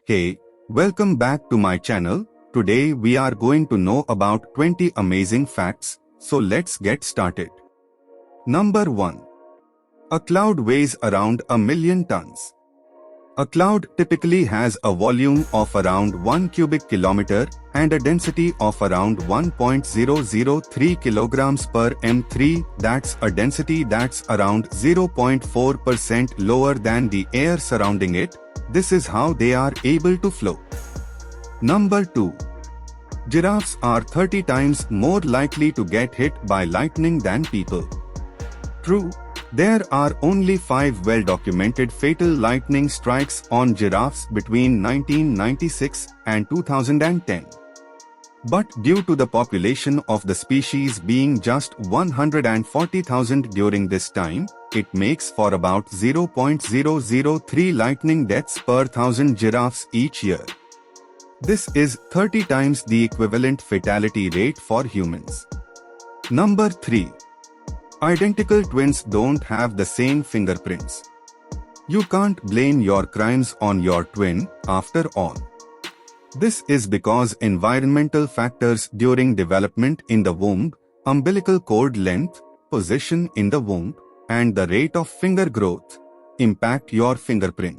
Hey, welcome back to my channel. Today we are going to know about 20 amazing facts, so let's get started. Number 1. A cloud weighs around 1,000,000 tons. A cloud typically has a volume of around 1 cubic kilometer and a density of around 1.003 kilograms per m3. That's a density that's around 0.4% lower than the air surrounding it. This is how they are able to float. Number 2. Giraffes are 30 times more likely to get hit by lightning than people. True, there are only 5 well-documented fatal lightning strikes on giraffes between 1996 and 2010. But due to the population of the species being just 140,000 during this time, it makes for about 0.003 lightning deaths per 1,000 giraffes each year. This is 30 times the equivalent fatality rate for humans. Number 3. Identical twins don't have the same fingerprints. You can't blame your crimes on your twin, after all. This is because environmental factors during development in the womb, umbilical cord length, position in the womb, and the rate of finger growth impact your fingerprint.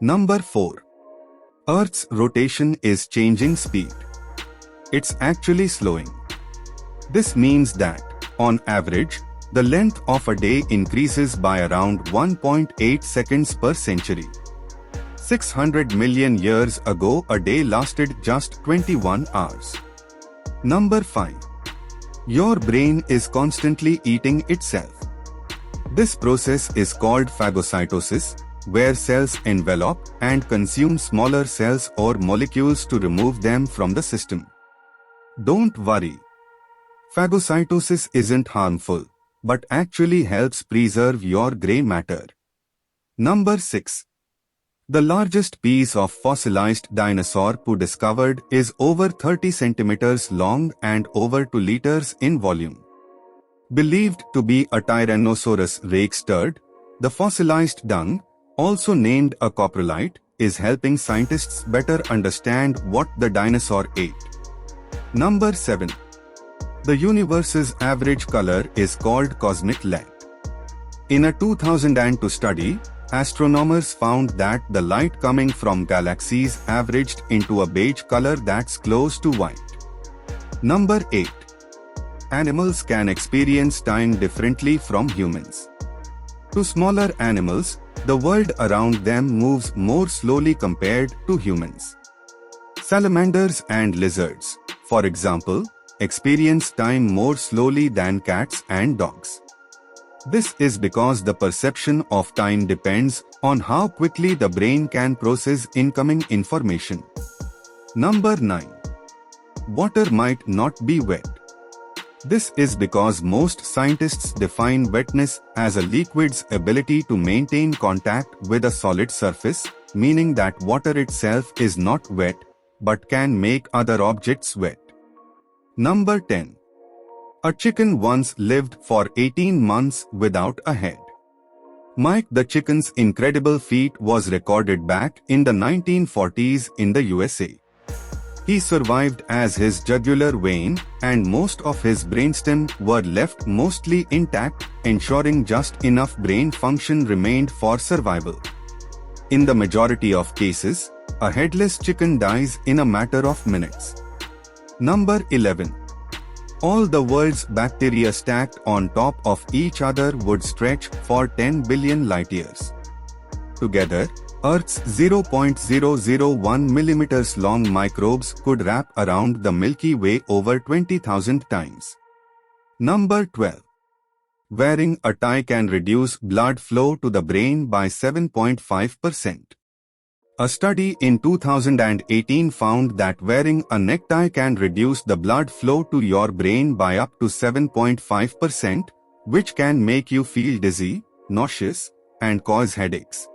Number 4. Earth's rotation is changing speed. It's actually slowing. This means that, on average, the length of a day increases by around 1.8 seconds per century. 600 million years ago, a day lasted just 21 hours. Number 5. Your brain is constantly eating itself. This process is called phagocytosis, where cells envelop and consume smaller cells or molecules to remove them from the system. Don't worry. Phagocytosis isn't harmful, but actually helps preserve your gray matter. Number 6. The largest piece of fossilized dinosaur poo discovered is over 30 centimeters long and over 2 liters in volume. Believed to be a Tyrannosaurus rex turd, the fossilized dung, also named a coprolite, is helping scientists better understand what the dinosaur ate. Number 7. The universe's average color is called cosmic light. In a 2002 study, astronomers found that the light coming from galaxies averaged into a beige color that's close to white. Number 8. Animals can experience time differently from humans. To smaller animals, the world around them moves more slowly compared to humans. Salamanders and lizards, for example, experience time more slowly than cats and dogs. This is because the perception of time depends on how quickly the brain can process incoming information. Number 9. Water might not be wet. This is because most scientists define wetness as a liquid's ability to maintain contact with a solid surface, meaning that water itself is not wet, but can make other objects wet. Number 10. A chicken once lived for 18 months without a head. Mike the chicken's incredible feat was recorded back in the 1940s in the USA. He survived as his jugular vein and most of his brainstem were left mostly intact, ensuring just enough brain function remained for survival. In the majority of cases, a headless chicken dies in a matter of minutes. Number 11. All the world's bacteria stacked on top of each other would stretch for 10 billion light years. Together, Earth's 0.001 millimeters long microbes could wrap around the Milky Way over 20,000 times. Number 12. Wearing a tie can reduce blood flow to the brain by 7.5%. A study in 2018 found that wearing a necktie can reduce the blood flow to your brain by up to 7.5%, which can make you feel dizzy, nauseous, and cause headaches.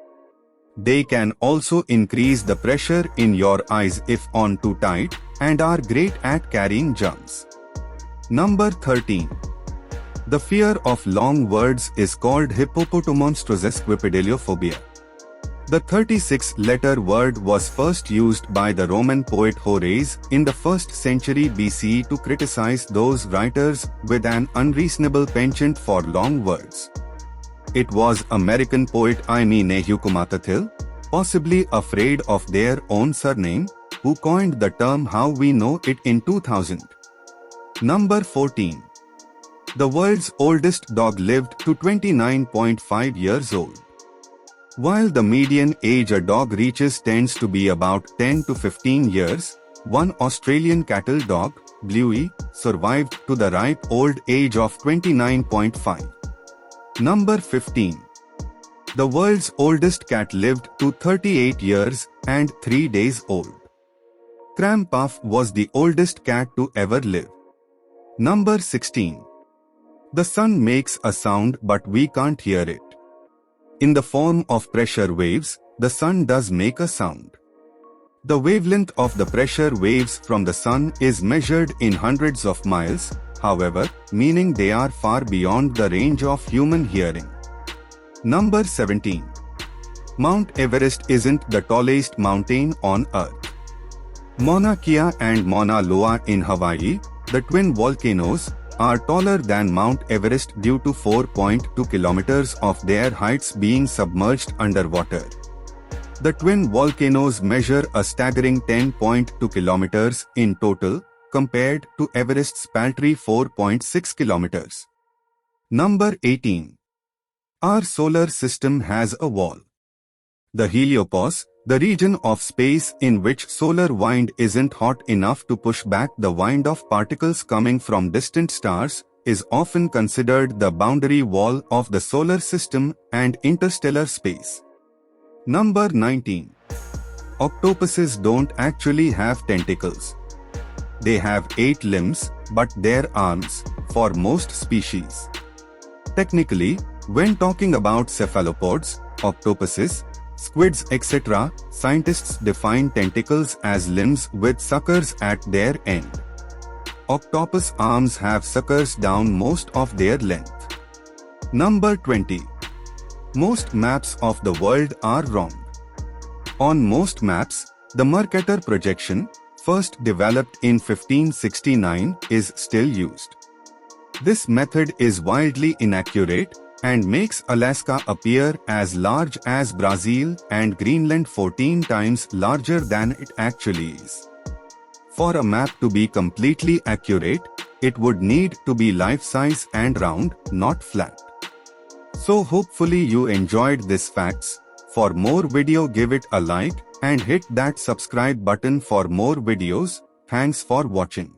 They can also increase the pressure in your eyes if on too tight, and are great at carrying germs. Number 13. The fear of long words is called hippopotomonstrosis. The 36-letter word was first used by the Roman poet Horace in the 1st century BCE to criticize those writers with an unreasonable penchant for long words. It was American poet Aimee Nehukumatathil, possibly afraid of their own surname, who coined the term how we know it in 2000. Number 14. The world's oldest dog lived to 29.5 years old. While the median age a dog reaches tends to be about 10 to 15 years, one Australian cattle dog, Bluey, survived to the ripe old age of 29.5. Number 15. The world's oldest cat lived to 38 years and 3 days old. Cram Puff was the oldest cat to ever live. Number 16. The sun makes a sound but we can't hear it. In the form of pressure waves, the sun does make a sound. The wavelength of the pressure waves from the sun is measured in hundreds of miles, however, meaning they are far beyond the range of human hearing. Number 17. Mount Everest isn't the tallest mountain on Earth. Mauna Kea and Mauna Loa in Hawaii, the twin volcanoes, are taller than Mount Everest due to 4.2 kilometers of their heights being submerged underwater. The twin volcanoes measure a staggering 10.2 kilometers in total, compared to Everest's paltry 4.6 kilometers. Number 18. Our solar system has a wall. The heliopause, the region of space in which solar wind isn't hot enough to push back the wind of particles coming from distant stars, is often considered the boundary wall of the solar system and interstellar space. Number 19. Octopuses don't actually have tentacles. They have 8 limbs, but they're arms, for most species. Technically, when talking about cephalopods, octopuses, squids, etc., scientists define tentacles as limbs with suckers at their end. Octopus arms have suckers down most of their length. Number 20. Most maps of the world are wrong. On most maps, the Mercator projection, first developed in 1569, is still used. This method is wildly inaccurate and makes Alaska appear as large as Brazil and Greenland 14 times larger than it actually is. For a map to be completely accurate, it would need to be life-size and round, not flat. So hopefully you enjoyed this facts. For more video, give it a like and hit that subscribe button for more videos. Thanks for watching.